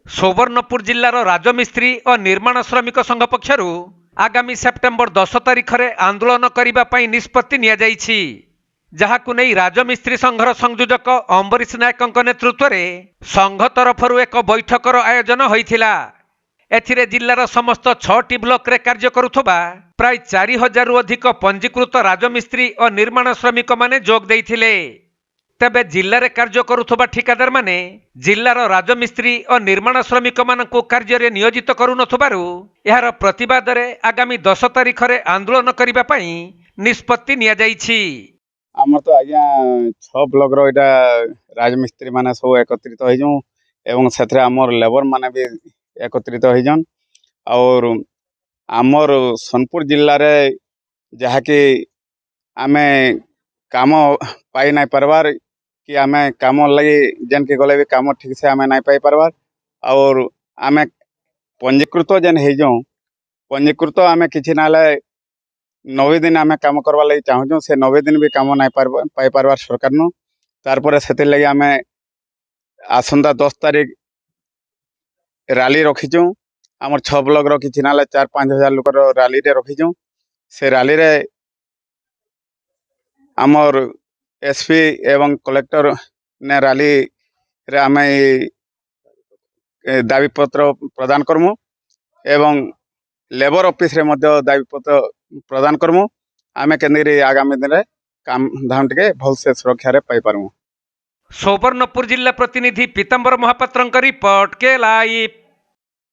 सुवर्णपुर जिल्लार राजमिस्त्री और निर्माण श्रमिक संघ पक्षरु आगामी सेप्टेम्बर 10 तारिख में आंदोलन करने निष्पत्ति नियाଯାଇଛି। जहाकु नहीं राजमिस्त्री संघर संयोजक अम्बरीश नायक नेतृत्व में संघ तरफरु एक बैठकर आयोजन होइथिला। एथिरे जिल्लार समस्त 6टी ब्लॉक रे कार्य करुथबा प्राय 4000 रु अधिक पंजीकृत राजमिस्त्री और निर्माण श्रमिक माने जोग देइथिले। तेबे जिले में कार्य करुथबा ठिकादार माने जिल्लार राजमिस्त्री और निर्माण श्रमिक मानकु कार्य रे नियोजित करुनथबारु एहार प्रतिवाद रे आगामी 10 तारिख रे आंदोलन करिबा पई निष्पत्ति निया जाइछि। आमर तो आज्ञा 6 ब्लॉक रो एटा राजमिस्त्री माने सब एकत्रित होइजु एवं सेथरे आमर लेबर माने भी एकत्रित होइजन और आमर सोनपुर जिल्ला रे जहा कि आमे काम पाई नहीं पारबार कि आमे काम लगी जेन के गले भी काम ठीक से आमे नहीं पाई पारबार और आमे पंजीकृत जेन हे जो पंजीकृत आमे किछि नाले 90 दिन आमे काम करवा लगी चाहूँ से 90 दिन भी काम नहीं पाई पारबार सरकार नु तारपर से लगी आमे आसंता 10 तारिख रैली रखीचु। आमर 6 ब्लॉक रो किछि नाले 4-5 हजार लोक रैली रे रखीचु। से रैली रे आमर एसपी एवं कलेक्टर ने रैली रे आमे दाबी पत्र प्रदान करमु एवं लेबर ऑफिस रे मध्य दाबी पत्र प्रदान करमु। आमे केंद्र आगामी दिन रे काम धाम टिके भल से सुरक्षा रे पाई पारमु। सुवर्णपुर जिला प्रतिनिधि पीतांबर महापात्र रिपोर्ट के लाइव।